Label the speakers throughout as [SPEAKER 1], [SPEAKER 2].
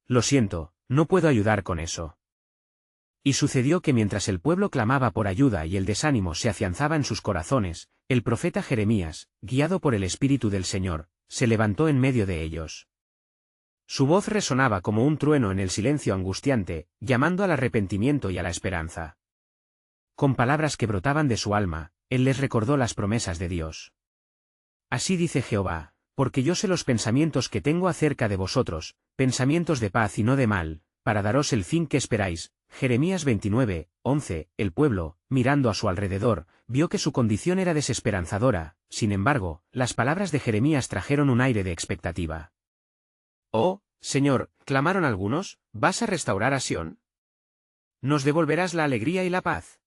[SPEAKER 1] Lo siento, no puedo ayudar con eso. Y sucedió que mientras el pueblo clamaba por ayuda y el desánimo se afianzaba en sus corazones, el profeta Jeremías, guiado por el Espíritu del Señor, se levantó en medio de ellos. Su voz resonaba como un trueno en el silencio angustiante, llamando al arrepentimiento y a la esperanza. Con palabras que brotaban de su alma, él les recordó las promesas de Dios. Así dice Jehová, porque yo sé los pensamientos que tengo acerca de vosotros, pensamientos de paz y no de mal, para daros el fin que esperáis. Jeremías 29, 11. El pueblo, mirando a su alrededor, vio que su condición era desesperanzadora. Sin embargo, las palabras de Jeremías trajeron un aire de expectativa. «Oh, Señor», clamaron algunos, «¿vas a restaurar a Sión? ¿Nos devolverás la alegría y la paz?»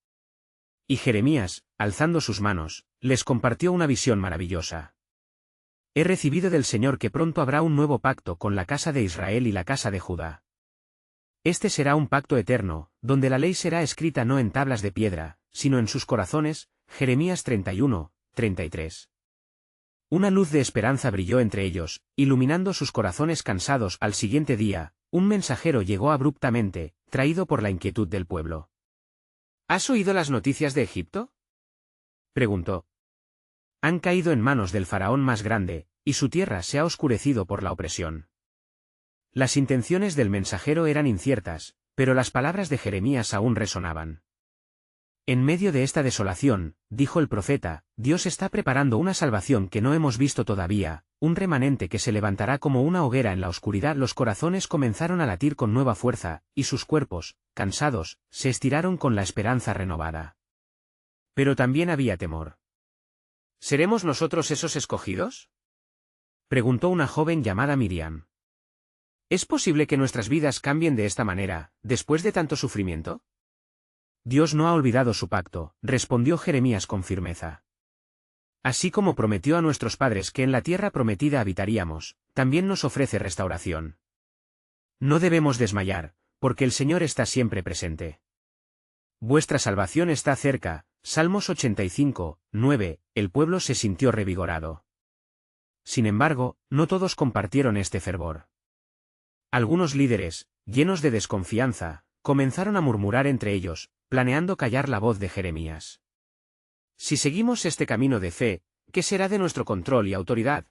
[SPEAKER 1] Y Jeremías, alzando sus manos, les compartió una visión maravillosa. «He recibido del Señor que pronto habrá un nuevo pacto con la casa de Israel y la casa de Judá. Este será un pacto eterno, donde la ley será escrita no en tablas de piedra, sino en sus corazones». Jeremías 31, 33. Una luz de esperanza brilló entre ellos, iluminando sus corazones cansados. Al siguiente día, un mensajero llegó abruptamente, traído por la inquietud del pueblo. «¿Has oído las noticias de Egipto?», preguntó. «Han caído en manos del faraón más grande, y su tierra se ha oscurecido por la opresión». Las intenciones del mensajero eran inciertas, pero las palabras de Jeremías aún resonaban. «En medio de esta desolación», dijo el profeta, «Dios está preparando una salvación que no hemos visto todavía, un remanente que se levantará como una hoguera en la oscuridad». Los corazones comenzaron a latir con nueva fuerza, y sus cuerpos, cansados, se estiraron con la esperanza renovada. Pero también había temor. «¿Seremos nosotros esos escogidos?», preguntó una joven llamada Miriam. «¿Es posible que nuestras vidas cambien de esta manera, después de tanto sufrimiento?». «Dios no ha olvidado su pacto», respondió Jeremías con firmeza. «Así como prometió a nuestros padres que en la tierra prometida habitaríamos, también nos ofrece restauración. No debemos desmayar, porque el Señor está siempre presente. Vuestra salvación está cerca». Salmos 85, 9. El pueblo se sintió revigorado. Sin embargo, no todos compartieron este fervor. Algunos líderes, llenos de desconfianza, comenzaron a murmurar entre ellos, planeando callar la voz de Jeremías. «Si seguimos este camino de fe, ¿qué será de nuestro control y autoridad?»,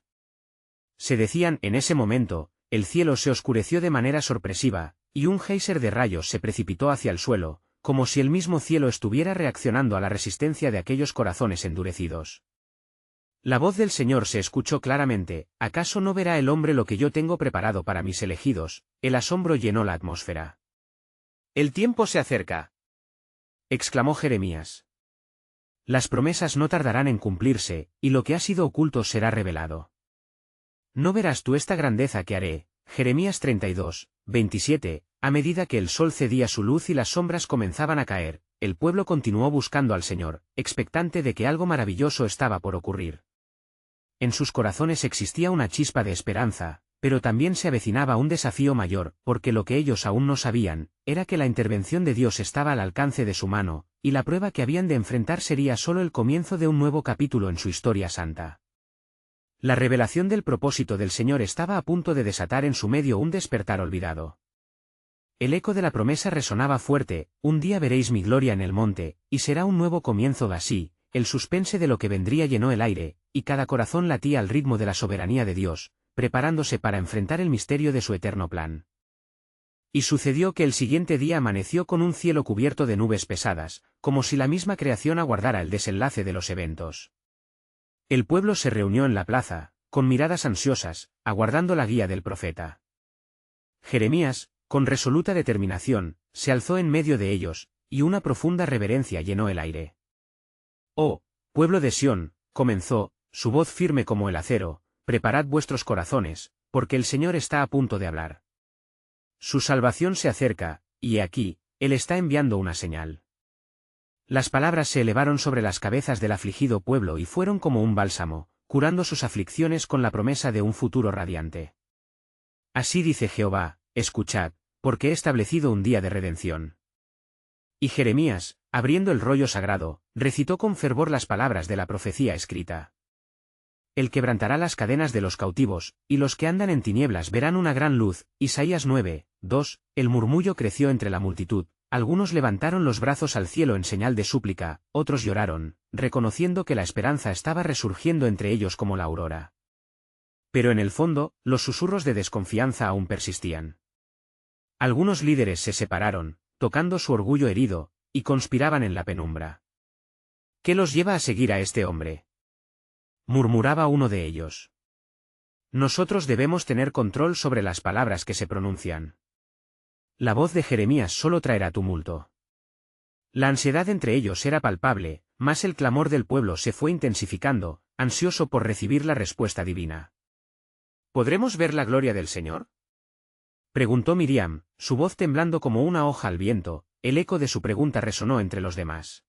[SPEAKER 1] se decían. En ese momento, el cielo se oscureció de manera sorpresiva, y un géiser de rayos se precipitó hacia el suelo, como si el mismo cielo estuviera reaccionando a la resistencia de aquellos corazones endurecidos. La voz del Señor se escuchó claramente: «¿Acaso no verá el hombre lo que yo tengo preparado para mis elegidos?». El asombro llenó la atmósfera. «El tiempo se acerca», exclamó Jeremías. «Las promesas no tardarán en cumplirse, y lo que ha sido oculto será revelado. ¿No verás tú esta grandeza que haré?». Jeremías 32, 27. A medida que el sol cedía su luz y las sombras comenzaban a caer, el pueblo continuó buscando al Señor, expectante de que algo maravilloso estaba por ocurrir. En sus corazones existía una chispa de esperanza, pero también se avecinaba un desafío mayor, porque lo que ellos aún no sabían, era que la intervención de Dios estaba al alcance de su mano, y la prueba que habían de enfrentar sería solo el comienzo de un nuevo capítulo en su historia santa. La revelación del propósito del Señor estaba a punto de desatar en su medio un despertar olvidado. El eco de la promesa resonaba fuerte: «Un día veréis mi gloria en el monte, y será un nuevo comienzo». Así, el suspense de lo que vendría llenó el aire, y cada corazón latía al ritmo de la soberanía de Dios, preparándose para enfrentar el misterio de su eterno plan. Y sucedió que el siguiente día amaneció con un cielo cubierto de nubes pesadas, como si la misma creación aguardara el desenlace de los eventos. El pueblo se reunió en la plaza, con miradas ansiosas, aguardando la guía del profeta. Jeremías, con resoluta determinación, se alzó en medio de ellos, y una profunda reverencia llenó el aire. «Oh, pueblo de Sión», comenzó, su voz firme como el acero, «preparad vuestros corazones, porque el Señor está a punto de hablar. Su salvación se acerca, y he aquí, Él está enviando una señal». Las palabras se elevaron sobre las cabezas del afligido pueblo y fueron como un bálsamo, curando sus aflicciones con la promesa de un futuro radiante. «Así dice Jehová, escuchad, porque he establecido un día de redención». Y Jeremías, abriendo el rollo sagrado, recitó con fervor las palabras de la profecía escrita. Él quebrantará las cadenas de los cautivos, y los que andan en tinieblas verán una gran luz. Isaías 9, 2. El murmullo creció entre la multitud, algunos levantaron los brazos al cielo en señal de súplica, otros lloraron, reconociendo que la esperanza estaba resurgiendo entre ellos como la aurora. Pero en el fondo, los susurros de desconfianza aún persistían. Algunos líderes se separaron, tocando su orgullo herido, y conspiraban en la penumbra. ¿Qué los lleva a seguir a este hombre?, murmuraba uno de ellos. Nosotros debemos tener control sobre las palabras que se pronuncian. La voz de Jeremías solo traerá tumulto. La ansiedad entre ellos era palpable, mas el clamor del pueblo se fue intensificando, ansioso por recibir la respuesta divina. ¿Podremos ver la gloria del Señor?, preguntó Miriam, su voz temblando como una hoja al viento. El eco de su pregunta resonó entre los demás.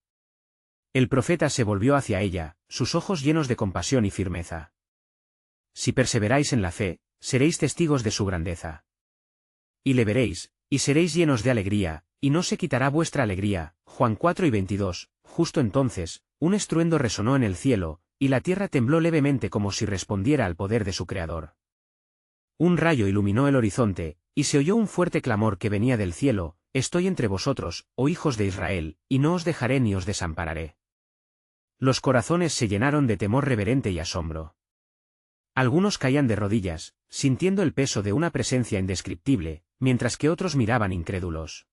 [SPEAKER 1] El profeta se volvió hacia ella, sus ojos llenos de compasión y firmeza. Si perseveráis en la fe, seréis testigos de su grandeza. Y le veréis, y seréis llenos de alegría, y no se quitará vuestra alegría. Juan 4 y 22. Justo entonces, un estruendo resonó en el cielo, y la tierra tembló levemente como si respondiera al poder de su Creador. Un rayo iluminó el horizonte, y se oyó un fuerte clamor que venía del cielo: Estoy entre vosotros, oh hijos de Israel, y no os dejaré ni os desampararé. Los corazones se llenaron de temor reverente y asombro. Algunos caían de rodillas, sintiendo el peso de una presencia indescriptible, mientras que otros miraban incrédulos.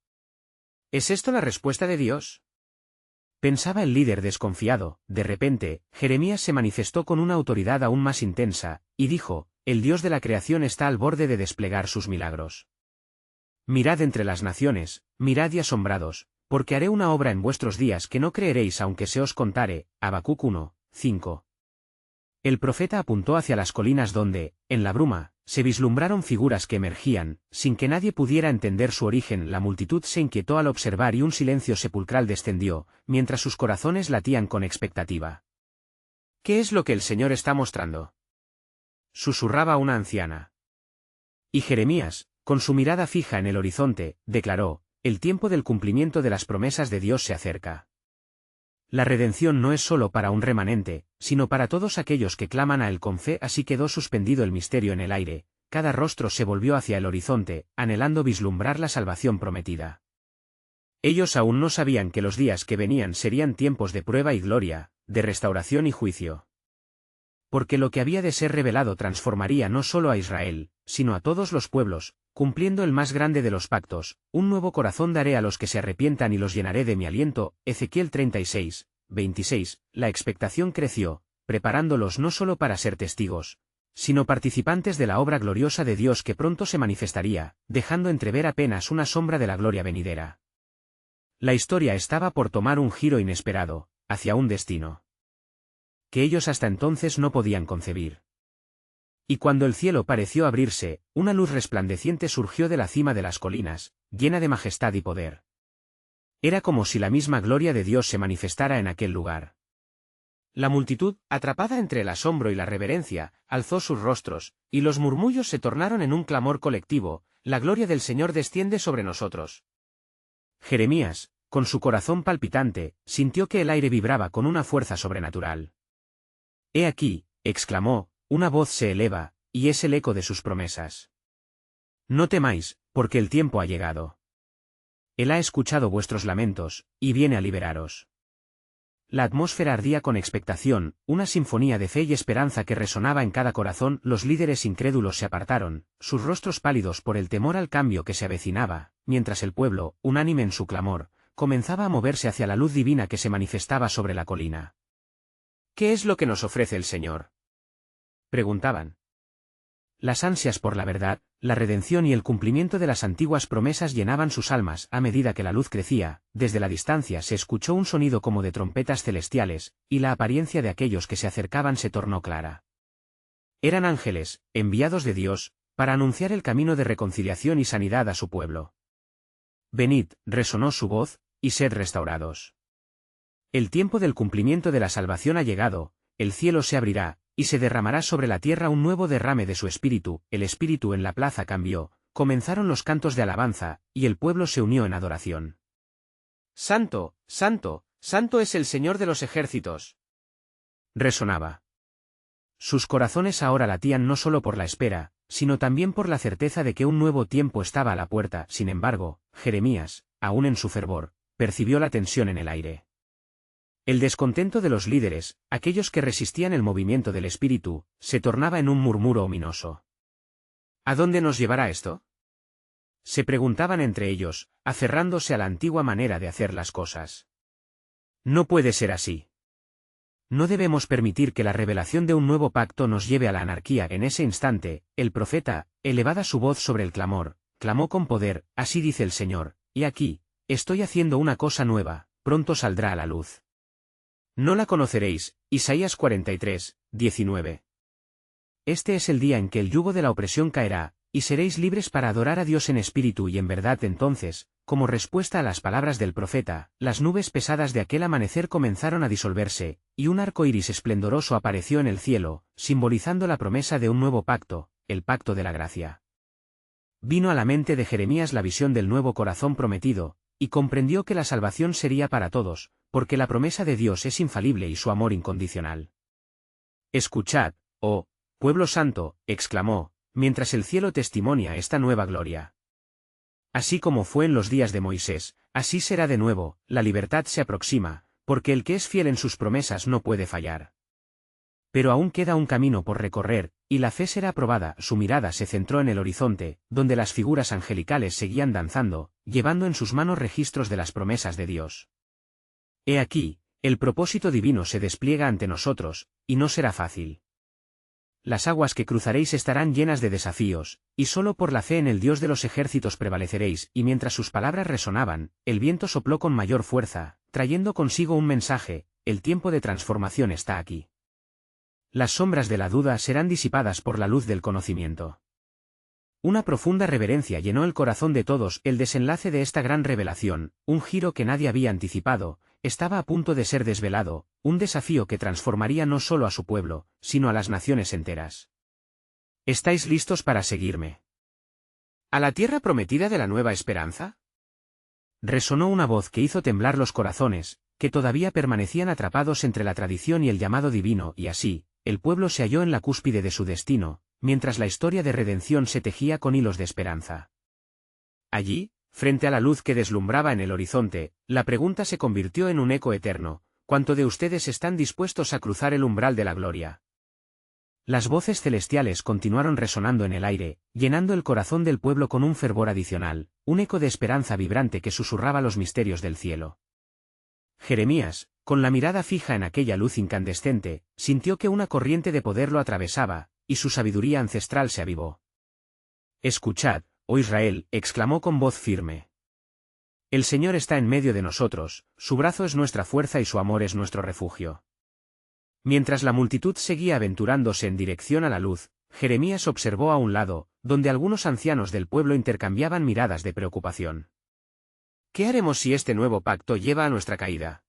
[SPEAKER 1] ¿Es esto la respuesta de Dios?, pensaba el líder desconfiado. De repente, Jeremías se manifestó con una autoridad aún más intensa, y dijo: El Dios de la creación está al borde de desplegar sus milagros. Mirad entre las naciones, mirad y asombrados, porque haré una obra en vuestros días que no creeréis aunque se os contare. Habacuc 1, 5. El profeta apuntó hacia las colinas donde, en la bruma, se vislumbraron figuras que emergían, sin que nadie pudiera entender su origen. La multitud se inquietó al observar y un silencio sepulcral descendió, mientras sus corazones latían con expectativa. ¿Qué es lo que el Señor está mostrando?, susurraba una anciana. Y Jeremías, con su mirada fija en el horizonte, declaró: El tiempo del cumplimiento de las promesas de Dios se acerca. La redención no es solo para un remanente, sino para todos aquellos que claman a Él con fe. Así quedó suspendido el misterio en el aire, cada rostro se volvió hacia el horizonte, anhelando vislumbrar la salvación prometida. Ellos aún no sabían que los días que venían serían tiempos de prueba y gloria, de restauración y juicio. Porque lo que había de ser revelado transformaría no solo a Israel, sino a todos los pueblos, cumpliendo el más grande de los pactos: un nuevo corazón daré a los que se arrepientan y los llenaré de mi aliento. Ezequiel 36, 26. La expectación creció, preparándolos no solo para ser testigos, sino participantes de la obra gloriosa de Dios que pronto se manifestaría, dejando entrever apenas una sombra de la gloria venidera. La historia estaba por tomar un giro inesperado, hacia un destino que ellos hasta entonces no podían concebir. Y cuando el cielo pareció abrirse, una luz resplandeciente surgió de la cima de las colinas, llena de majestad y poder. Era como si la misma gloria de Dios se manifestara en aquel lugar. La multitud, atrapada entre el asombro y la reverencia, alzó sus rostros, y los murmullos se tornaron en un clamor colectivo: La gloria del Señor desciende sobre nosotros. Jeremías, con su corazón palpitante, sintió que el aire vibraba con una fuerza sobrenatural. He aquí, exclamó, una voz se eleva, y es el eco de sus promesas. No temáis, porque el tiempo ha llegado. Él ha escuchado vuestros lamentos, y viene a liberaros. La atmósfera ardía con expectación, una sinfonía de fe y esperanza que resonaba en cada corazón. Los líderes incrédulos se apartaron, sus rostros pálidos por el temor al cambio que se avecinaba, mientras el pueblo, unánime en su clamor, comenzaba a moverse hacia la luz divina que se manifestaba sobre la colina. ¿Qué es lo que nos ofrece el Señor?, preguntaban. Las ansias por la verdad, la redención y el cumplimiento de las antiguas promesas llenaban sus almas. A medida que la luz crecía, desde la distancia se escuchó un sonido como de trompetas celestiales, y la apariencia de aquellos que se acercaban se tornó clara. Eran ángeles, enviados de Dios, para anunciar el camino de reconciliación y sanidad a su pueblo. Venid, resonó su voz, y sed restaurados. El tiempo del cumplimiento de la salvación ha llegado, el cielo se abrirá, y se derramará sobre la tierra un nuevo derrame de su espíritu. El espíritu en la plaza cambió, comenzaron los cantos de alabanza, y el pueblo se unió en adoración. Santo, santo, santo es el Señor de los ejércitos, resonaba. sus corazones ahora latían no solo por la espera, sino también por la certeza de que un nuevo tiempo estaba a la puerta. Sin embargo, Jeremías, aún en su fervor, percibió la tensión en el aire. El descontento de los líderes, aquellos que resistían el movimiento del espíritu, se tornaba en un murmuro ominoso. ¿A dónde nos llevará esto?, se preguntaban entre ellos, aferrándose a la antigua manera de hacer las cosas. No puede ser así. No debemos permitir que la revelación de un nuevo pacto nos lleve a la anarquía. En ese instante, el profeta, elevada su voz sobre el clamor, clamó con poder: así dice el Señor, y aquí, estoy haciendo una cosa nueva, pronto saldrá a la luz. No la conoceréis. Isaías 43, 19. Este es el día en que el yugo de la opresión caerá, y seréis libres para adorar a Dios en espíritu y en verdad. Entonces, como respuesta a las palabras del profeta, las nubes pesadas de aquel amanecer comenzaron a disolverse, y un arco iris esplendoroso apareció en el cielo, simbolizando la promesa de un nuevo pacto, el pacto de la gracia. Vino a la mente de Jeremías la visión del nuevo corazón prometido, y comprendió que la salvación sería para todos, porque la promesa de Dios es infalible y su amor incondicional. Escuchad, oh pueblo santo, exclamó, mientras el cielo testimonia esta nueva gloria. Así como fue en los días de Moisés, así será de nuevo. La libertad se aproxima, porque el que es fiel en sus promesas no puede fallar. Pero aún queda un camino por recorrer, y la fe será probada. Su mirada se centró en el horizonte, donde las figuras angelicales seguían danzando, llevando en sus manos registros de las promesas de Dios. He aquí, el propósito divino se despliega ante nosotros, y no será fácil. Las aguas que cruzaréis estarán llenas de desafíos, y solo por la fe en el Dios de los ejércitos prevaleceréis. Y mientras sus palabras resonaban, el viento sopló con mayor fuerza, trayendo consigo un mensaje: el tiempo de transformación está aquí. Las sombras de la duda serán disipadas por la luz del conocimiento. Una profunda reverencia llenó el corazón de todos. El desenlace de esta gran revelación, un giro que nadie había anticipado, estaba a punto de ser desvelado, un desafío que transformaría no solo a su pueblo, sino a las naciones enteras. ¿Estáis listos para seguirme a la tierra prometida de la nueva esperanza? Resonó una voz que hizo temblar los corazones, que todavía permanecían atrapados entre la tradición y el llamado divino, y así, el pueblo se halló en la cúspide de su destino, mientras la historia de redención se tejía con hilos de esperanza. Allí, frente a la luz que deslumbraba en el horizonte, la pregunta se convirtió en un eco eterno: ¿cuántos de ustedes están dispuestos a cruzar el umbral de la gloria? Las voces celestiales continuaron resonando en el aire, llenando el corazón del pueblo con un fervor adicional, un eco de esperanza vibrante que susurraba los misterios del cielo. Jeremías, con la mirada fija en aquella luz incandescente, sintió que una corriente de poder lo atravesaba, y su sabiduría ancestral se avivó. Escuchad, oh Israel, exclamó con voz firme. El Señor está en medio de nosotros, su brazo es nuestra fuerza y su amor es nuestro refugio. Mientras la multitud seguía aventurándose en dirección a la luz, Jeremías observó a un lado, donde algunos ancianos del pueblo intercambiaban miradas de preocupación. ¿Qué haremos si este nuevo pacto lleva a nuestra caída?,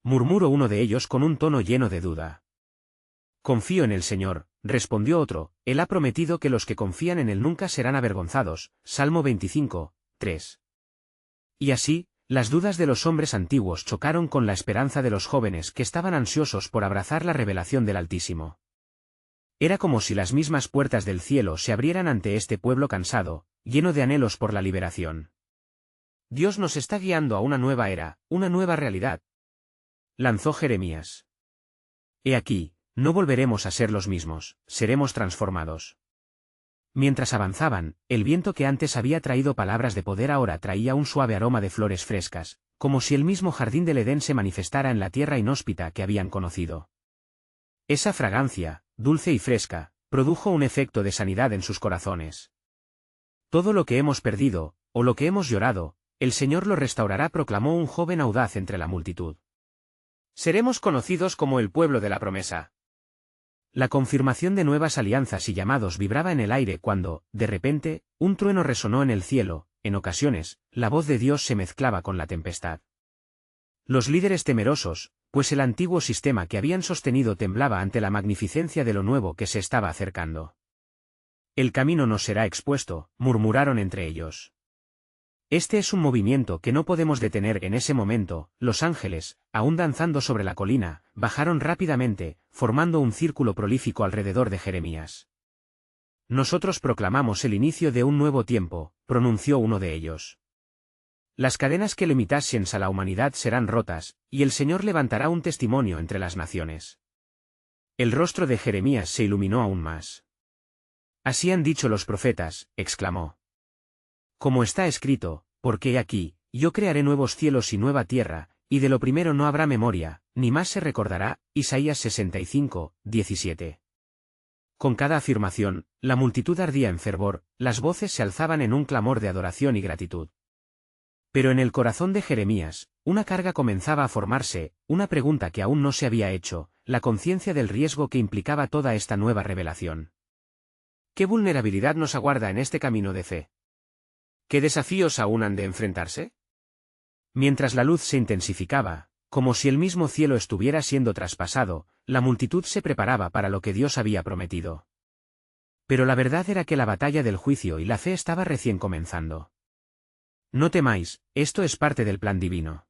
[SPEAKER 1] murmuró uno de ellos con un tono lleno de duda. Confío en el Señor, respondió otro, Él ha prometido que los que confían en Él nunca serán avergonzados. Salmo 25, 3. Y así, las dudas de los hombres antiguos chocaron con la esperanza de los jóvenes que estaban ansiosos por abrazar la revelación del Altísimo. Era como si las mismas puertas del cielo se abrieran ante este pueblo cansado, lleno de anhelos por la liberación. Dios nos está guiando a una nueva era, una nueva realidad, lanzó Jeremías. He aquí, no volveremos a ser los mismos, seremos transformados. Mientras avanzaban, el viento que antes había traído palabras de poder ahora traía un suave aroma de flores frescas, como si el mismo jardín del Edén se manifestara en la tierra inhóspita que habían conocido. Esa fragancia, dulce y fresca, produjo un efecto de sanidad en sus corazones. Todo lo que hemos perdido, o lo que hemos llorado, el Señor lo restaurará, proclamó un joven audaz entre la multitud. Seremos conocidos como el pueblo de la promesa. La confirmación de nuevas alianzas y llamados vibraba en el aire cuando, de repente, un trueno resonó en el cielo. En ocasiones, la voz de Dios se mezclaba con la tempestad. Los líderes temerosos, pues el antiguo sistema que habían sostenido temblaba ante la magnificencia de lo nuevo que se estaba acercando. El camino nos será expuesto, murmuraron entre ellos. Este es un movimiento que no podemos detener en ese momento. Los ángeles, aún danzando sobre la colina, bajaron rápidamente, formando un círculo prolífico alrededor de Jeremías. Nosotros proclamamos el inicio de un nuevo tiempo, pronunció uno de ellos. Las cadenas que limitasen a la humanidad serán rotas, y el Señor levantará un testimonio entre las naciones. El rostro de Jeremías se iluminó aún más. Así han dicho los profetas, exclamó. Como está escrito, porque he aquí, yo crearé nuevos cielos y nueva tierra, y de lo primero no habrá memoria, ni más se recordará. Isaías 65, 17. Con cada afirmación, la multitud ardía en fervor, las voces se alzaban en un clamor de adoración y gratitud. Pero en el corazón de Jeremías, una carga comenzaba a formarse, una pregunta que aún no se había hecho, la conciencia del riesgo que implicaba toda esta nueva revelación. ¿Qué vulnerabilidad nos aguarda en este camino de fe? ¿Qué desafíos aún han de enfrentarse? Mientras la luz se intensificaba, como si el mismo cielo estuviera siendo traspasado, la multitud se preparaba para lo que Dios había prometido. Pero la verdad era que la batalla del juicio y la fe estaba recién comenzando. No temáis, esto es parte del plan divino.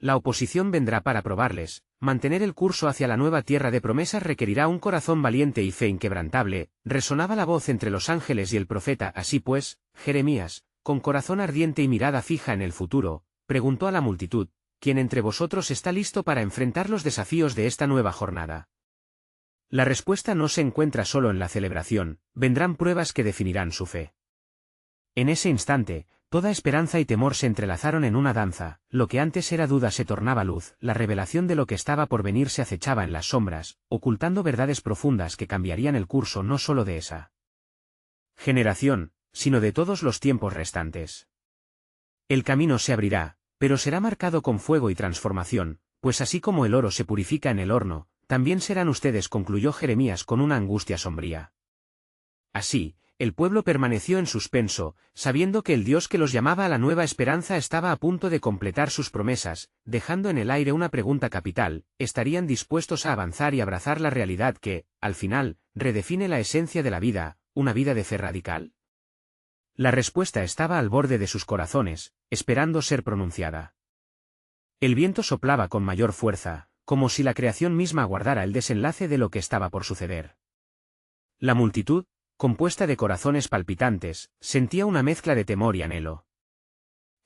[SPEAKER 1] La oposición vendrá para probarles, mantener el curso hacia la nueva tierra de promesas requerirá un corazón valiente y fe inquebrantable, resonaba la voz entre los ángeles y el profeta. Así pues, Jeremías, con corazón ardiente y mirada fija en el futuro, preguntó a la multitud, ¿quién entre vosotros está listo para enfrentar los desafíos de esta nueva jornada? La respuesta no se encuentra solo en la celebración, vendrán pruebas que definirán su fe. En ese instante, toda esperanza y temor se entrelazaron en una danza, lo que antes era duda se tornaba luz, la revelación de lo que estaba por venir se acechaba en las sombras, ocultando verdades profundas que cambiarían el curso no solo de esa generación, sino de todos los tiempos restantes. El camino se abrirá, pero será marcado con fuego y transformación, pues así como el oro se purifica en el horno, también serán ustedes, concluyó Jeremías con una angustia sombría. Así, el pueblo permaneció en suspenso, sabiendo que el Dios que los llamaba a la nueva esperanza estaba a punto de completar sus promesas, dejando en el aire una pregunta capital: ¿estarían dispuestos a avanzar y abrazar la realidad que, al final, redefine la esencia de la vida, una vida de fe radical? La respuesta estaba al borde de sus corazones, esperando ser pronunciada. El viento soplaba con mayor fuerza, como si la creación misma aguardara el desenlace de lo que estaba por suceder. La multitud, compuesta de corazones palpitantes, sentía una mezcla de temor y anhelo.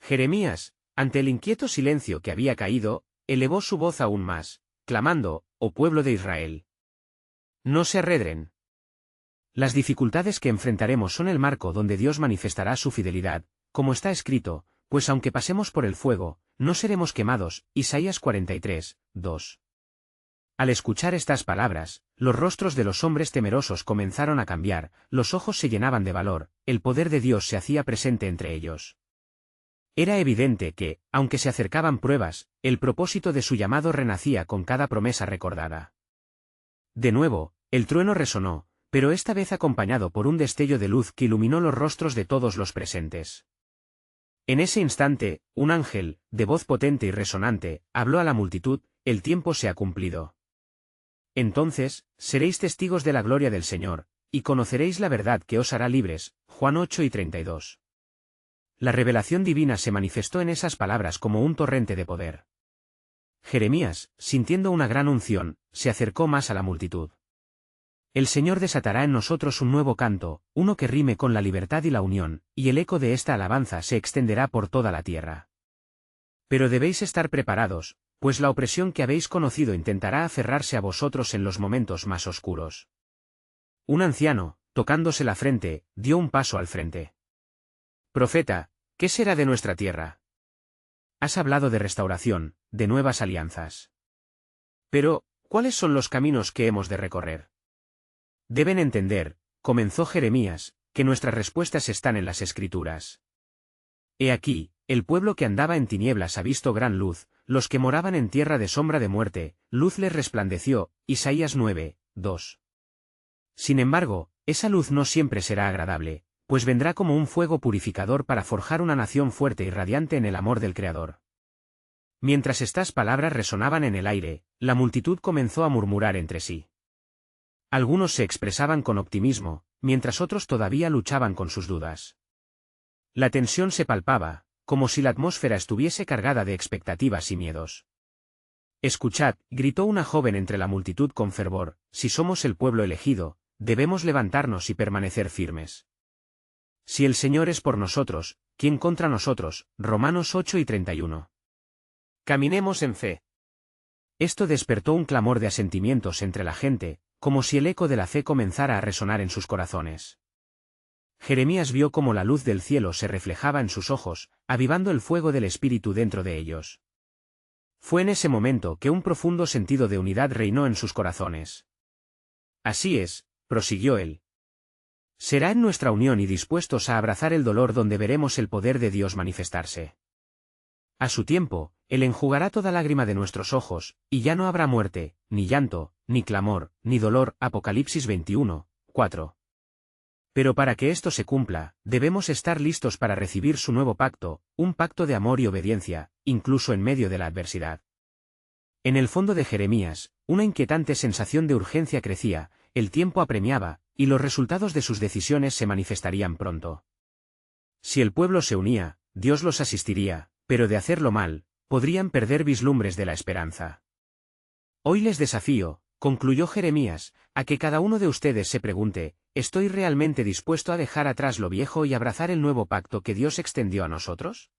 [SPEAKER 1] Jeremías, ante el inquieto silencio que había caído, elevó su voz aún más, clamando: «Oh pueblo de Israel, no se arredren. Las dificultades que enfrentaremos son el marco donde Dios manifestará su fidelidad, como está escrito, pues aunque pasemos por el fuego, no seremos quemados». Isaías 43, 2. Al escuchar estas palabras, los rostros de los hombres temerosos comenzaron a cambiar, los ojos se llenaban de valor, el poder de Dios se hacía presente entre ellos. Era evidente que, aunque se acercaban pruebas, el propósito de su llamado renacía con cada promesa recordada. De nuevo, el trueno resonó, pero esta vez acompañado por un destello de luz que iluminó los rostros de todos los presentes. En ese instante, un ángel, de voz potente y resonante, habló a la multitud: «El tiempo se ha cumplido. Entonces, seréis testigos de la gloria del Señor, y conoceréis la verdad que os hará libres». Juan 8 y 32. La revelación divina se manifestó en esas palabras como un torrente de poder. Jeremías, sintiendo una gran unción, se acercó más a la multitud. «El Señor desatará en nosotros un nuevo canto, uno que rime con la libertad y la unión, y el eco de esta alabanza se extenderá por toda la tierra. Pero debéis estar preparados, pues la opresión que habéis conocido intentará aferrarse a vosotros en los momentos más oscuros». Un anciano, tocándose la frente, dio un paso al frente. «Profeta, ¿qué será de nuestra tierra? Has hablado de restauración, de nuevas alianzas. Pero, ¿cuáles son los caminos que hemos de recorrer? Deben entender», comenzó Jeremías, «que nuestras respuestas están en las Escrituras. He aquí, el pueblo que andaba en tinieblas ha visto gran luz, los que moraban en tierra de sombra de muerte, luz les resplandeció». Isaías 9, 2. Sin embargo, esa luz no siempre será agradable, pues vendrá como un fuego purificador para forjar una nación fuerte y radiante en el amor del Creador. Mientras estas palabras resonaban en el aire, la multitud comenzó a murmurar entre sí. Algunos se expresaban con optimismo, mientras otros todavía luchaban con sus dudas. La tensión se palpaba, como si la atmósfera estuviese cargada de expectativas y miedos. Escuchad, gritó una joven entre la multitud con fervor, si somos el pueblo elegido, debemos levantarnos y permanecer firmes. Si el Señor es por nosotros, ¿quién contra nosotros? Romanos 8:31. Caminemos en fe. Esto despertó un clamor de asentimientos entre la gente, como si el eco de la fe comenzara a resonar en sus corazones. Jeremías vio cómo la luz del cielo se reflejaba en sus ojos, avivando el fuego del Espíritu dentro de ellos. Fue en ese momento que un profundo sentido de unidad reinó en sus corazones. Así es, prosiguió él. Será en nuestra unión y dispuestos a abrazar el dolor donde veremos el poder de Dios manifestarse. A su tiempo, Él enjugará toda lágrima de nuestros ojos, y ya no habrá muerte, ni llanto, ni clamor, ni dolor. Apocalipsis 21:4. Pero para que esto se cumpla, debemos estar listos para recibir su nuevo pacto, un pacto de amor y obediencia, incluso en medio de la adversidad. En el fondo de Jeremías, una inquietante sensación de urgencia crecía, el tiempo apremiaba, y los resultados de sus decisiones se manifestarían pronto. Si el pueblo se unía, Dios los asistiría, pero de hacerlo mal, podrían perder vislumbres de la esperanza. Hoy les desafío, concluyó Jeremías, a que cada uno de ustedes se pregunte, ¿estoy realmente dispuesto a dejar atrás lo viejo y abrazar el nuevo pacto que Dios extendió a nosotros?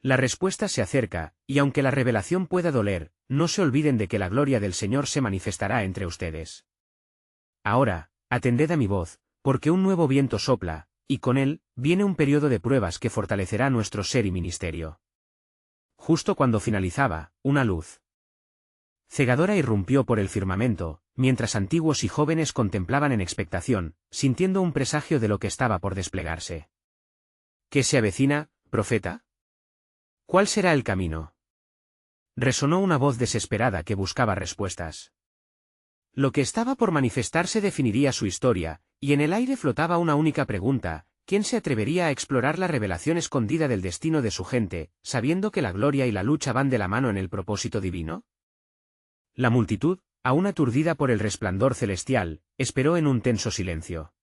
[SPEAKER 1] La respuesta se acerca, y aunque la revelación pueda doler, no se olviden de que la gloria del Señor se manifestará entre ustedes. Ahora, atended a mi voz, porque un nuevo viento sopla, y con él, viene un periodo de pruebas que fortalecerá nuestro ser y ministerio. Justo cuando finalizaba, una luz cegadora irrumpió por el firmamento, mientras antiguos y jóvenes contemplaban en expectación, sintiendo un presagio de lo que estaba por desplegarse. ¿Qué se avecina, profeta? ¿Cuál será el camino? Resonó una voz desesperada que buscaba respuestas. Lo que estaba por manifestarse definiría su historia, y en el aire flotaba una única pregunta: ¿quién se atrevería a explorar la revelación escondida del destino de su gente, sabiendo que la gloria y la lucha van de la mano en el propósito divino? La multitud, aún aturdida por el resplandor celestial, esperó en un tenso silencio.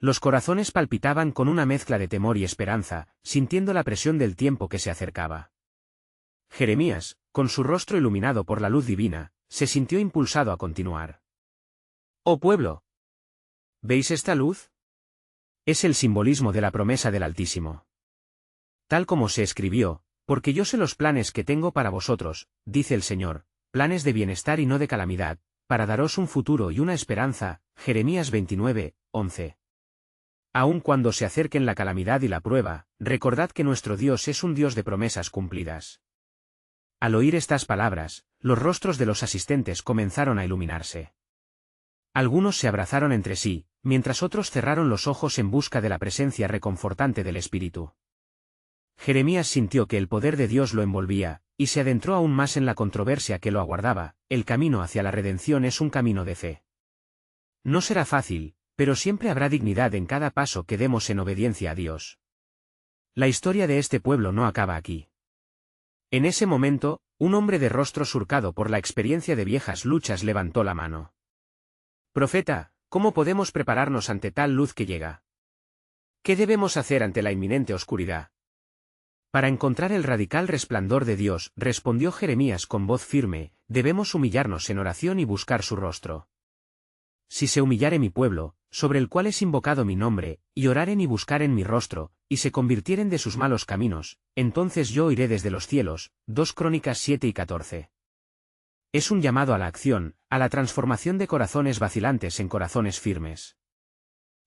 [SPEAKER 1] Los corazones palpitaban con una mezcla de temor y esperanza, sintiendo la presión del tiempo que se acercaba. Jeremías, con su rostro iluminado por la luz divina, se sintió impulsado a continuar. ¡Oh pueblo! ¿Veis esta luz? Es el simbolismo de la promesa del Altísimo. Tal como se escribió, porque yo sé los planes que tengo para vosotros, dice el Señor, planes de bienestar y no de calamidad, para daros un futuro y una esperanza. Jeremías 29:11. Aun cuando se acerquen la calamidad y la prueba, recordad que nuestro Dios es un Dios de promesas cumplidas. Al oír estas palabras, los rostros de los asistentes comenzaron a iluminarse. Algunos se abrazaron entre sí, mientras otros cerraron los ojos en busca de la presencia reconfortante del Espíritu. Jeremías sintió que el poder de Dios lo envolvía, y se adentró aún más en la controversia que lo aguardaba. El camino hacia la redención es un camino de fe. No será fácil, pero siempre habrá dignidad en cada paso que demos en obediencia a Dios. La historia de este pueblo no acaba aquí. En ese momento, un hombre de rostro surcado por la experiencia de viejas luchas levantó la mano. Profeta, ¿cómo podemos prepararnos ante tal luz que llega? ¿Qué debemos hacer ante la inminente oscuridad? Para encontrar el radical resplandor de Dios, respondió Jeremías con voz firme, debemos humillarnos en oración y buscar su rostro. Si se humillare mi pueblo, sobre el cual es invocado mi nombre, y oraren y buscaren mi rostro, y se convirtieren de sus malos caminos, entonces yo oiré desde los cielos. 2 Crónicas 7:14. Es un llamado a la acción, a la transformación de corazones vacilantes en corazones firmes.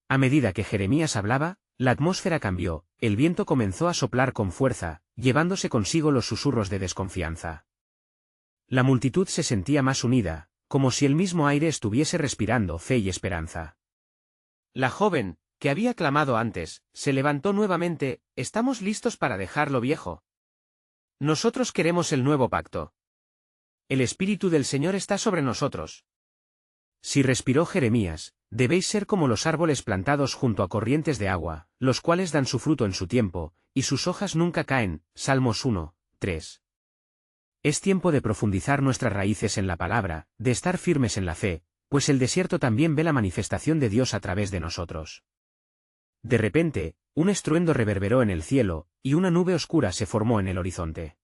[SPEAKER 1] A medida que Jeremías hablaba, la atmósfera cambió, el viento comenzó a soplar con fuerza, llevándose consigo los susurros de desconfianza. La multitud se sentía más unida, como si el mismo aire estuviese respirando fe y esperanza. La joven, que había clamado antes, se levantó nuevamente: «Estamos listos para dejar lo viejo. Nosotros queremos el nuevo pacto. El Espíritu del Señor está sobre nosotros». Si respiró Jeremías, debéis ser como los árboles plantados junto a corrientes de agua, los cuales dan su fruto en su tiempo, y sus hojas nunca caen. Salmos 1:3. Es tiempo de profundizar nuestras raíces en la palabra, de estar firmes en la fe, pues el desierto también ve la manifestación de Dios a través de nosotros. De repente, un estruendo reverberó en el cielo, y una nube oscura se formó en el horizonte.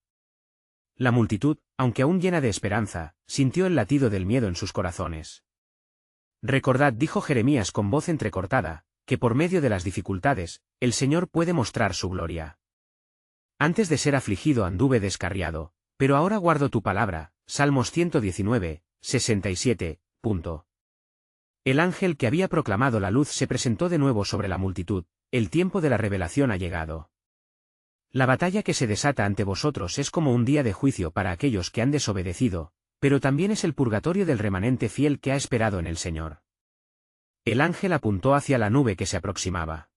[SPEAKER 1] La multitud, aunque aún llena de esperanza, sintió el latido del miedo en sus corazones. Recordad, dijo Jeremías con voz entrecortada, que por medio de las dificultades, el Señor puede mostrar su gloria. Antes de ser afligido anduve descarriado, pero ahora guardo tu palabra. Salmos 119, 67. El ángel que había proclamado la luz se presentó de nuevo sobre la multitud. El tiempo de la revelación ha llegado. La batalla que se desata ante vosotros es como un día de juicio para aquellos que han desobedecido, pero también es el purgatorio del remanente fiel que ha esperado en el Señor. El ángel apuntó hacia la nube que se aproximaba.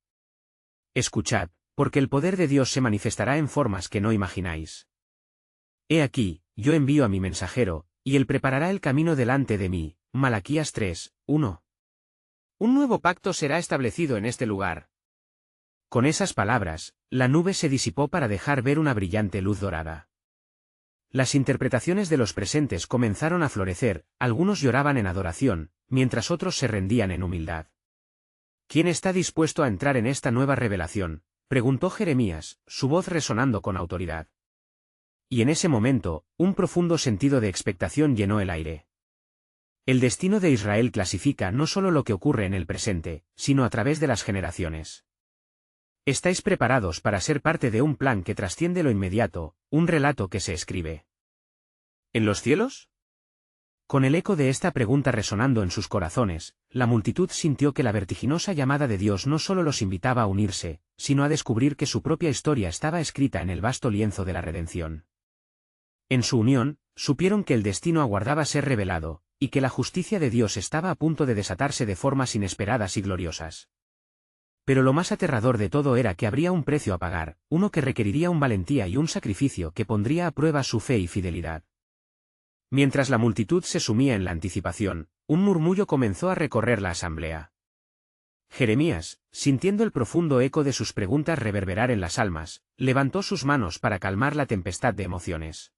[SPEAKER 1] Escuchad, porque el poder de Dios se manifestará en formas que no imagináis. He aquí, yo envío a mi mensajero, y él preparará el camino delante de mí. Malaquías 3, 1. Un nuevo pacto será establecido en este lugar. Con esas palabras, la nube se disipó para dejar ver una brillante luz dorada. Las interpretaciones de los presentes comenzaron a florecer, algunos lloraban en adoración, mientras otros se rendían en humildad. ¿Quién está dispuesto a entrar en esta nueva revelación?, preguntó Jeremías, su voz resonando con autoridad. Y en ese momento, un profundo sentido de expectación llenó el aire. El destino de Israel clasifica no solo lo que ocurre en el presente, sino a través de las generaciones. ¿Estáis preparados para ser parte de un plan que trasciende lo inmediato, un relato que se escribe en los cielos? Con el eco de esta pregunta resonando en sus corazones, la multitud sintió que la vertiginosa llamada de Dios no solo los invitaba a unirse, sino a descubrir que su propia historia estaba escrita en el vasto lienzo de la redención. En su unión, supieron que el destino aguardaba ser revelado, y que la justicia de Dios estaba a punto de desatarse de formas inesperadas y gloriosas. Pero lo más aterrador de todo era que habría un precio a pagar, uno que requeriría un valentía y un sacrificio que pondría a prueba su fe y fidelidad. Mientras la multitud se sumía en la anticipación, un murmullo comenzó a recorrer la asamblea. Jeremías, sintiendo el profundo eco de sus preguntas reverberar en las almas, levantó sus manos para calmar la tempestad de emociones.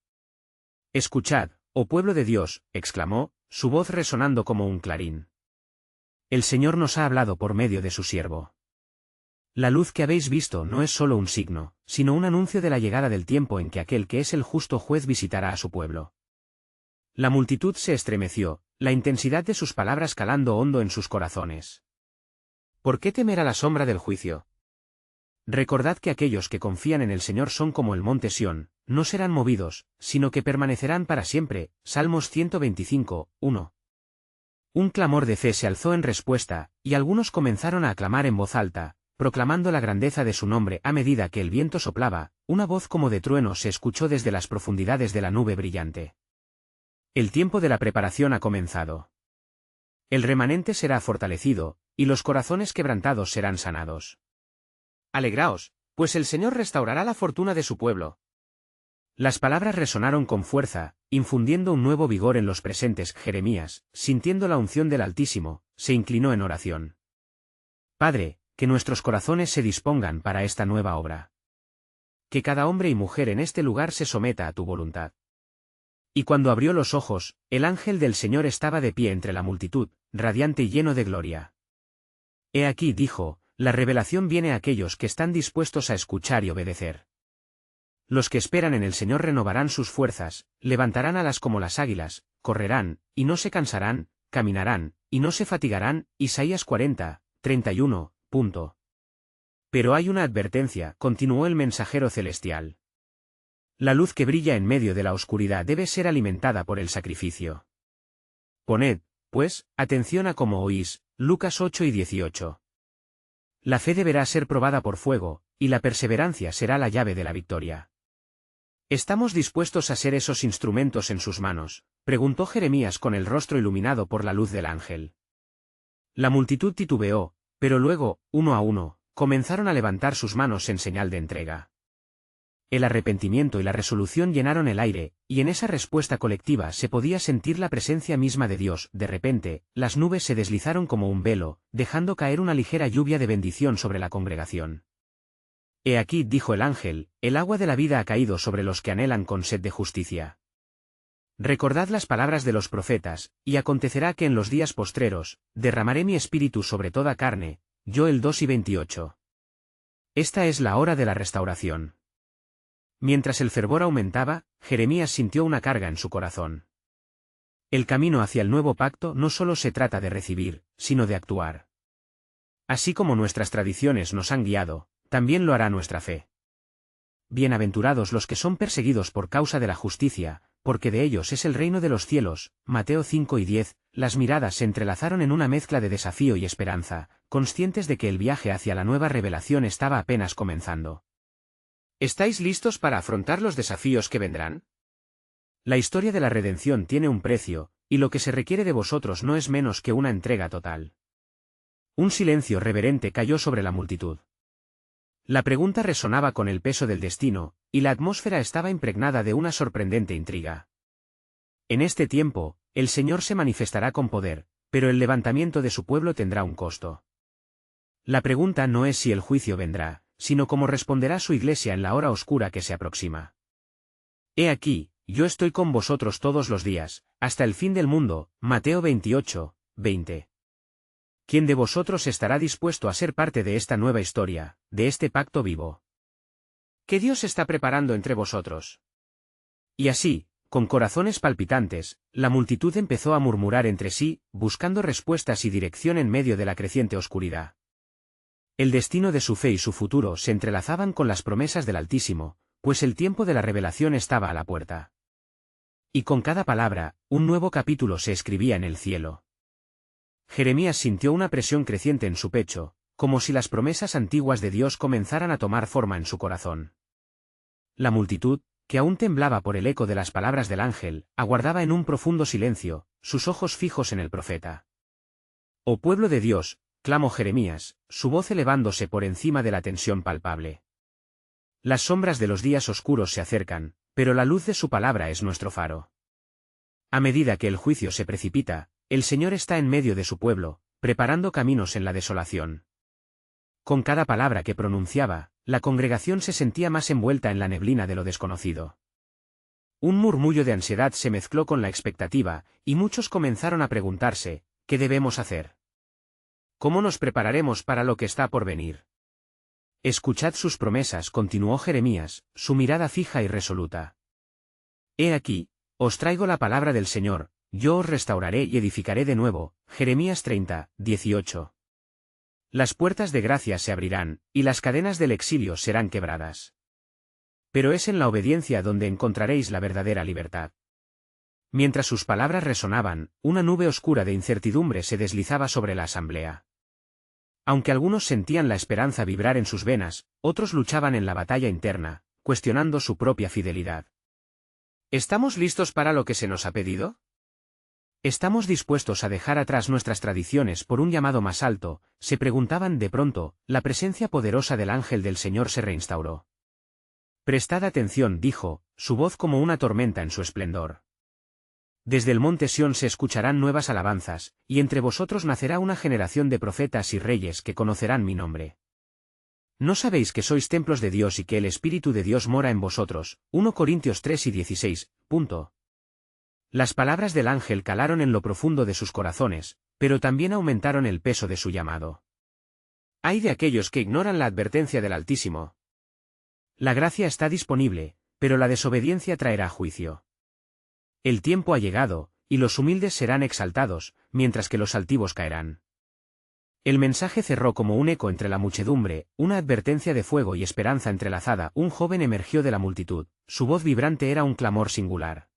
[SPEAKER 1] «Escuchad, oh pueblo de Dios», exclamó, su voz resonando como un clarín. «El Señor nos ha hablado por medio de su siervo. La luz que habéis visto no es solo un signo, sino un anuncio de la llegada del tiempo en que aquel que es el justo juez visitará a su pueblo». La multitud se estremeció, la intensidad de sus palabras calando hondo en sus corazones. ¿Por qué temer a la sombra del juicio? Recordad que aquellos que confían en el Señor son como el monte Sión, no serán movidos, sino que permanecerán para siempre. Salmos 125, 1. Un clamor de fe se alzó en respuesta, y algunos comenzaron a aclamar en voz alta, proclamando la grandeza de su nombre. A medida que el viento soplaba, una voz como de trueno se escuchó desde las profundidades de la nube brillante. El tiempo de la preparación ha comenzado. El remanente será fortalecido, y los corazones quebrantados serán sanados. Alegraos, pues el Señor restaurará la fortuna de su pueblo. Las palabras resonaron con fuerza, infundiendo un nuevo vigor en los presentes. Jeremías, sintiendo la unción del Altísimo, se inclinó en oración. Padre, que nuestros corazones se dispongan para esta nueva obra. Que cada hombre y mujer en este lugar se someta a tu voluntad. Y cuando abrió los ojos, el ángel del Señor estaba de pie entre la multitud, radiante y lleno de gloria. He aquí, dijo, la revelación viene a aquellos que están dispuestos a escuchar y obedecer. Los que esperan en el Señor renovarán sus fuerzas, levantarán alas como las águilas, correrán, y no se cansarán, caminarán, y no se fatigarán. Isaías 40, 31. Pero hay una advertencia, continuó el mensajero celestial. La luz que brilla en medio de la oscuridad debe ser alimentada por el sacrificio. Poned, pues, atención a cómo oís. Lucas 8 y 18. La fe deberá ser probada por fuego, y la perseverancia será la llave de la victoria. ¿Estamos dispuestos a ser esos instrumentos en sus manos?, preguntó Jeremías con el rostro iluminado por la luz del ángel. La multitud titubeó, pero luego, uno a uno, comenzaron a levantar sus manos en señal de entrega. El arrepentimiento y la resolución llenaron el aire, y en esa respuesta colectiva se podía sentir la presencia misma de Dios. De repente, las nubes se deslizaron como un velo, dejando caer una ligera lluvia de bendición sobre la congregación. He aquí, dijo el ángel, el agua de la vida ha caído sobre los que anhelan con sed de justicia. Recordad las palabras de los profetas, y acontecerá que en los días postreros, derramaré mi espíritu sobre toda carne, Joel 2:28. Esta es la hora de la restauración. Mientras el fervor aumentaba, Jeremías sintió una carga en su corazón. El camino hacia el nuevo pacto no solo se trata de recibir, sino de actuar. Así como nuestras tradiciones nos han guiado, también lo hará nuestra fe. Bienaventurados los que son perseguidos por causa de la justicia, porque de ellos es el reino de los cielos. Mateo 5:10. Las miradas se entrelazaron en una mezcla de desafío y esperanza, conscientes de que el viaje hacia la nueva revelación estaba apenas comenzando. ¿Estáis listos para afrontar los desafíos que vendrán? La historia de la redención tiene un precio, y lo que se requiere de vosotros no es menos que una entrega total. Un silencio reverente cayó sobre la multitud. La pregunta resonaba con el peso del destino, y la atmósfera estaba impregnada de una sorprendente intriga. En este tiempo, el Señor se manifestará con poder, pero el levantamiento de su pueblo tendrá un costo. La pregunta no es si el juicio vendrá, sino cómo responderá su iglesia en la hora oscura que se aproxima. He aquí, yo estoy con vosotros todos los días, hasta el fin del mundo. Mateo 28:20. ¿Quién de vosotros estará dispuesto a ser parte de esta nueva historia, de este pacto vivo? ¿Qué Dios está preparando entre vosotros? Y así, con corazones palpitantes, la multitud empezó a murmurar entre sí, buscando respuestas y dirección en medio de la creciente oscuridad. El destino de su fe y su futuro se entrelazaban con las promesas del Altísimo, pues el tiempo de la revelación estaba a la puerta. Y con cada palabra, un nuevo capítulo se escribía en el cielo. Jeremías sintió una presión creciente en su pecho, como si las promesas antiguas de Dios comenzaran a tomar forma en su corazón. La multitud, que aún temblaba por el eco de las palabras del ángel, aguardaba en un profundo silencio, sus ojos fijos en el profeta. «Oh pueblo de Dios», clamó Jeremías, su voz elevándose por encima de la tensión palpable. Las sombras de los días oscuros se acercan, pero la luz de su palabra es nuestro faro. A medida que el juicio se precipita, el Señor está en medio de su pueblo, preparando caminos en la desolación. Con cada palabra que pronunciaba, la congregación se sentía más envuelta en la neblina de lo desconocido. Un murmullo de ansiedad se mezcló con la expectativa, y muchos comenzaron a preguntarse, ¿qué debemos hacer? ¿Cómo nos prepararemos para lo que está por venir? Escuchad sus promesas, continuó Jeremías, su mirada fija y resoluta. He aquí, os traigo la palabra del Señor, yo os restauraré y edificaré de nuevo. Jeremías 30:18. Las puertas de gracia se abrirán, y las cadenas del exilio serán quebradas. Pero es en la obediencia donde encontraréis la verdadera libertad. Mientras sus palabras resonaban, una nube oscura de incertidumbre se deslizaba sobre la asamblea. Aunque algunos sentían la esperanza vibrar en sus venas, otros luchaban en la batalla interna, cuestionando su propia fidelidad. ¿Estamos listos para lo que se nos ha pedido? ¿Estamos dispuestos a dejar atrás nuestras tradiciones por un llamado más alto? Se preguntaban de pronto, la presencia poderosa del ángel del Señor se reinstauró. Prestad atención, dijo, su voz como una tormenta en su esplendor. Desde el monte Sión se escucharán nuevas alabanzas, y entre vosotros nacerá una generación de profetas y reyes que conocerán mi nombre. ¿No sabéis que sois templos de Dios y que el Espíritu de Dios mora en vosotros? 1 Corintios 3:16. Las palabras del ángel calaron en lo profundo de sus corazones, pero también aumentaron el peso de su llamado. ¡Ay de aquellos que ignoran la advertencia del Altísimo! La gracia está disponible, pero la desobediencia traerá juicio. El tiempo ha llegado, y los humildes serán exaltados, mientras que los altivos caerán. El mensaje cerró como un eco entre la muchedumbre, una advertencia de fuego y esperanza entrelazada. Un joven emergió de la multitud, su voz vibrante era un clamor singular.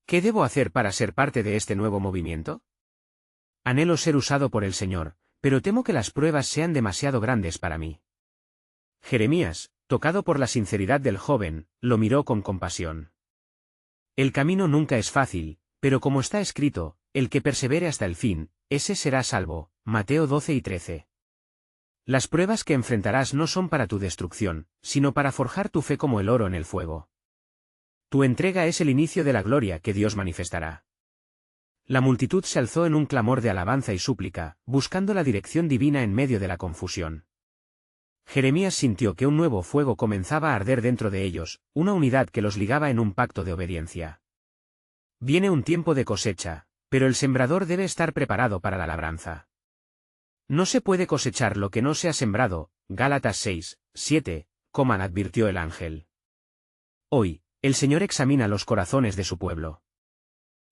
[SPEAKER 1] ¿Qué debo hacer para ser parte de este nuevo movimiento? Anhelo ser usado por el Señor, pero temo que las pruebas sean demasiado grandes para mí. Jeremías, tocado por la sinceridad del joven, lo miró con compasión. El camino nunca es fácil, pero como está escrito, el que persevere hasta el fin, ese será salvo. Mateo 12:13. Las pruebas que enfrentarás no son para tu destrucción, sino para forjar tu fe como el oro en el fuego. Tu entrega es el inicio de la gloria que Dios manifestará. La multitud se alzó en un clamor de alabanza y súplica, buscando la dirección divina en medio de la confusión. Jeremías sintió que un nuevo fuego comenzaba a arder dentro de ellos, una unidad que los ligaba en un pacto de obediencia. Viene un tiempo de cosecha, pero el sembrador debe estar preparado para la labranza. No se puede cosechar lo que no se ha sembrado, Gálatas 6, 7, advirtió el ángel. Hoy, el Señor examina los corazones de su pueblo.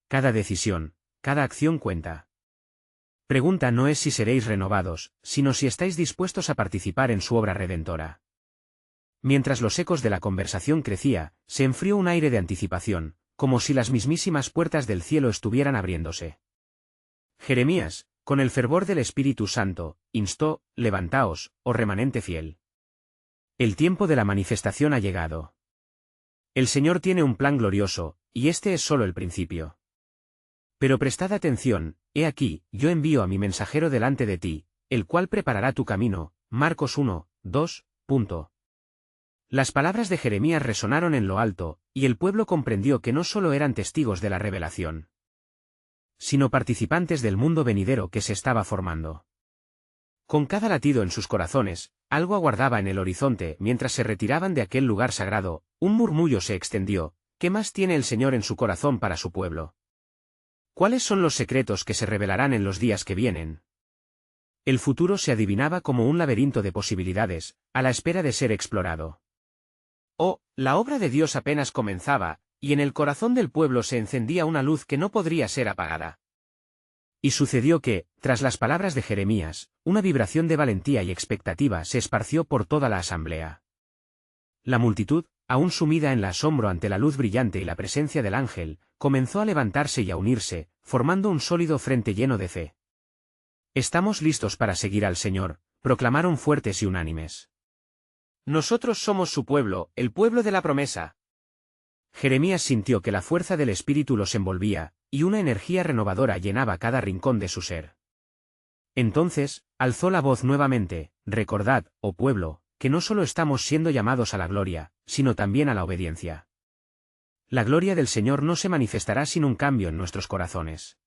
[SPEAKER 1] Cada decisión, cada acción cuenta. Pregunta no es si seréis renovados, sino si estáis dispuestos a participar en su obra redentora. Mientras los ecos de la conversación crecía, se enfrió un aire de anticipación, como si las mismísimas puertas del cielo estuvieran abriéndose. Jeremías, con el fervor del Espíritu Santo, instó: levantaos, oh remanente fiel. El tiempo de la manifestación ha llegado. El Señor tiene un plan glorioso, y este es solo el principio. Pero prestad atención, he aquí, yo envío a mi mensajero delante de ti, el cual preparará tu camino. Marcos 1, 2. Las palabras de Jeremías resonaron en lo alto, y el pueblo comprendió que no solo eran testigos de la revelación, sino participantes del mundo venidero que se estaba formando. Con cada latido en sus corazones, algo aguardaba en el horizonte. Mientras se retiraban de aquel lugar sagrado, un murmullo se extendió: ¿qué más tiene el Señor en su corazón para su pueblo? ¿Cuáles son los secretos que se revelarán en los días que vienen? El futuro se adivinaba como un laberinto de posibilidades, a la espera de ser explorado. Oh, la obra de Dios apenas comenzaba, y en el corazón del pueblo se encendía una luz que no podría ser apagada. Y sucedió que, tras las palabras de Jeremías, una vibración de valentía y expectativa se esparció por toda la asamblea. La multitud, aún sumida en el asombro ante la luz brillante y la presencia del ángel, comenzó a levantarse y a unirse, formando un sólido frente lleno de fe. Estamos listos para seguir al Señor, proclamaron fuertes y unánimes. Nosotros somos su pueblo, el pueblo de la promesa. Jeremías sintió que la fuerza del Espíritu los envolvía, y una energía renovadora llenaba cada rincón de su ser. Entonces, alzó la voz nuevamente: recordad, oh pueblo, que no solo estamos siendo llamados a la gloria, sino también a la obediencia. La gloria del Señor no se manifestará sin un cambio en nuestros corazones.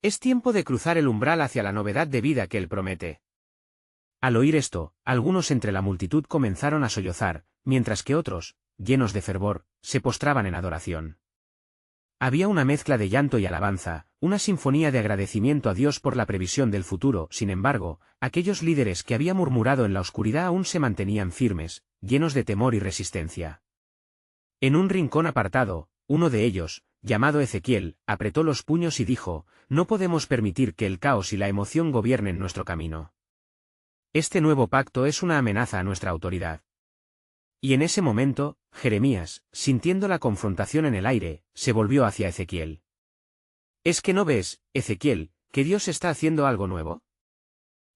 [SPEAKER 1] Es tiempo de cruzar el umbral hacia la novedad de vida que Él promete. Al oír esto, algunos entre la multitud comenzaron a sollozar, mientras que otros, llenos de fervor, se postraban en adoración. Había una mezcla de llanto y alabanza, una sinfonía de agradecimiento a Dios por la previsión del futuro. Sin embargo, aquellos líderes que había murmurado en la oscuridad aún se mantenían firmes, llenos de temor y resistencia. En un rincón apartado, uno de ellos, llamado Ezequiel, apretó los puños y dijo: no podemos permitir que el caos y la emoción gobiernen nuestro camino. Este nuevo pacto es una amenaza a nuestra autoridad. Y en ese momento, Jeremías, sintiendo la confrontación en el aire, se volvió hacia Ezequiel. ¿Es que no ves, Ezequiel, que Dios está haciendo algo nuevo?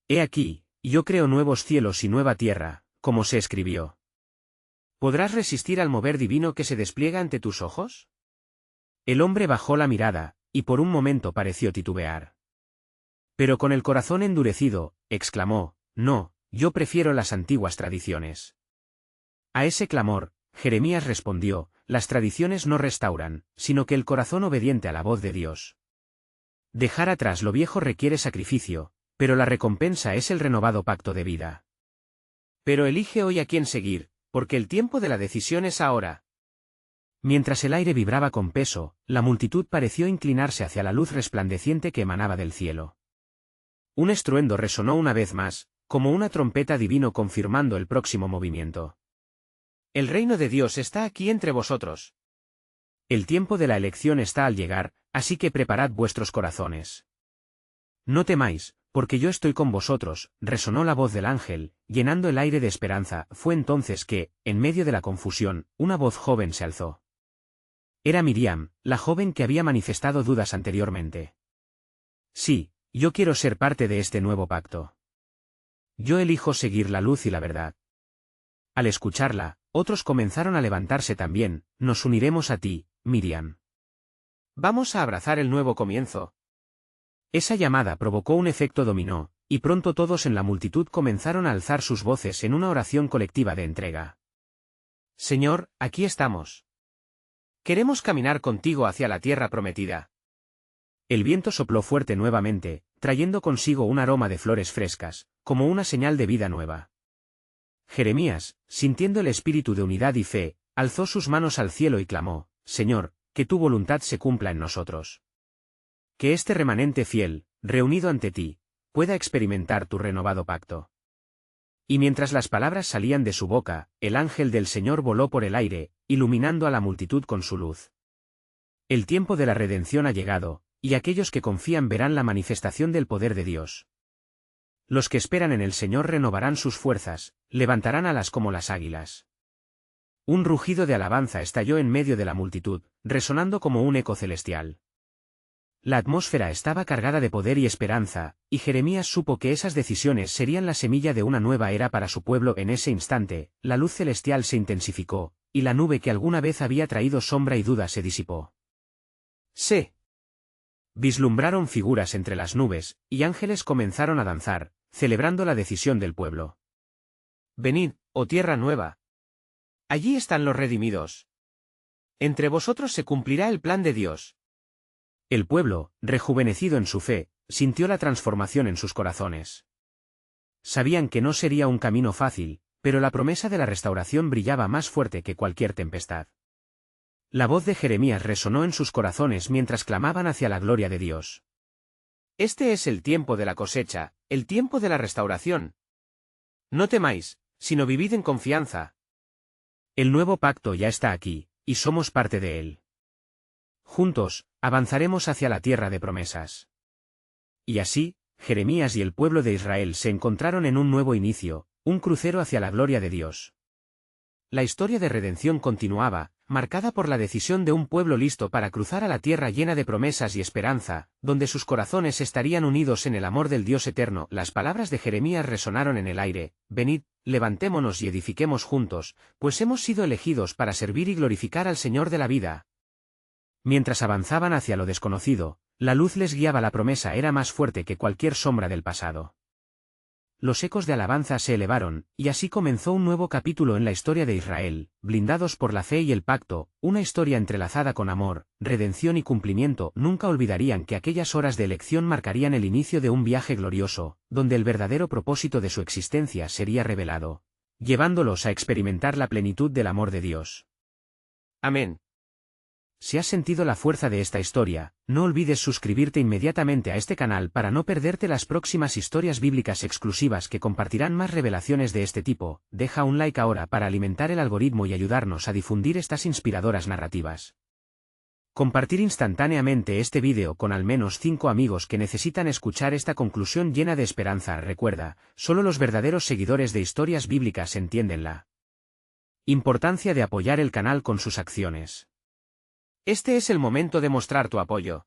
[SPEAKER 1] He aquí, yo creo nuevos cielos y nueva tierra, como se escribió. ¿Podrás resistir al mover divino que se despliega ante tus ojos? El hombre bajó la mirada, y por un momento pareció titubear. Pero con el corazón endurecido, exclamó: no, yo prefiero las antiguas tradiciones. A ese clamor, Jeremías respondió: las tradiciones no restauran, sino que el corazón obediente a la voz de Dios. Dejar atrás lo viejo requiere sacrificio, pero la recompensa es el renovado pacto de vida. Pero elige hoy a quién seguir, porque el tiempo de la decisión es ahora. Mientras el aire vibraba con peso, la multitud pareció inclinarse hacia la luz resplandeciente que emanaba del cielo. Un estruendo resonó una vez más, como una trompeta divino confirmando el próximo movimiento. El reino de Dios está aquí entre vosotros. El tiempo de la elección está al llegar, así que preparad vuestros corazones. No temáis, porque yo estoy con vosotros, resonó la voz del ángel, llenando el aire de esperanza. Fue entonces que, en medio de la confusión, una voz joven se alzó. Era Miriam, la joven que había manifestado dudas anteriormente. Sí, yo quiero ser parte de este nuevo pacto. Yo elijo seguir la luz y la verdad. Al escucharla, otros comenzaron a levantarse también: nos uniremos a ti, Miriam. Vamos a abrazar el nuevo comienzo. Esa llamada provocó un efecto dominó, y pronto todos en la multitud comenzaron a alzar sus voces en una oración colectiva de entrega. Señor, aquí estamos. Queremos caminar contigo hacia la tierra prometida. El viento sopló fuerte nuevamente, trayendo consigo un aroma de flores frescas, como una señal de vida nueva. Jeremías, sintiendo el espíritu de unidad y fe, alzó sus manos al cielo y clamó: Señor, que tu voluntad se cumpla en nosotros. Que este remanente fiel, reunido ante ti, pueda experimentar tu renovado pacto. Y mientras las palabras salían de su boca, el ángel del Señor voló por el aire, iluminando a la multitud con su luz. El tiempo de la redención ha llegado, y aquellos que confían verán la manifestación del poder de Dios. Los que esperan en el Señor renovarán sus fuerzas, levantarán alas como las águilas. Un rugido de alabanza estalló en medio de la multitud, resonando como un eco celestial. La atmósfera estaba cargada de poder y esperanza, y Jeremías supo que esas decisiones serían la semilla de una nueva era para su pueblo. En ese instante, la luz celestial se intensificó, y la nube que alguna vez había traído sombra y duda se disipó. Se vislumbraron figuras entre las nubes, y ángeles comenzaron a danzar, celebrando la decisión del pueblo. Venid, oh tierra nueva. Allí están los redimidos. Entre vosotros se cumplirá el plan de Dios. El pueblo, rejuvenecido en su fe, sintió la transformación en sus corazones. Sabían que no sería un camino fácil, pero la promesa de la restauración brillaba más fuerte que cualquier tempestad. La voz de Jeremías resonó en sus corazones mientras clamaban hacia la gloria de Dios. Este es el tiempo de la cosecha, el tiempo de la restauración. No temáis, sino vivid en confianza. El nuevo pacto ya está aquí, y somos parte de él. Juntos, avanzaremos hacia la tierra de promesas. Y así, Jeremías y el pueblo de Israel se encontraron en un nuevo inicio, un crucero hacia la gloria de Dios. La historia de redención continuaba, marcada por la decisión de un pueblo listo para cruzar a la tierra llena de promesas y esperanza, donde sus corazones estarían unidos en el amor del Dios eterno. Las palabras de Jeremías resonaron en el aire: venid, levantémonos y edifiquemos juntos, pues hemos sido elegidos para servir y glorificar al Señor de la vida. Mientras avanzaban hacia lo desconocido, la luz les guiaba. La promesa era más fuerte que cualquier sombra del pasado. Los ecos de alabanza se elevaron, y así comenzó un nuevo capítulo en la historia de Israel, blindados por la fe y el pacto, una historia entrelazada con amor, redención y cumplimiento. Nunca olvidarían que aquellas horas de elección marcarían el inicio de un viaje glorioso, donde el verdadero propósito de su existencia sería revelado, llevándolos a experimentar la plenitud del amor de Dios. Amén. Si has sentido la fuerza de esta historia, no olvides suscribirte inmediatamente a este canal para no perderte las próximas historias bíblicas exclusivas que compartirán más revelaciones de este tipo. Deja un like ahora para alimentar el algoritmo y ayudarnos a difundir estas inspiradoras narrativas. Compartir instantáneamente este vídeo con al menos 5 amigos que necesitan escuchar esta conclusión llena de esperanza. Recuerda, solo los verdaderos seguidores de historias bíblicas entienden la importancia de apoyar el canal con sus acciones. Este es el momento de mostrar tu apoyo.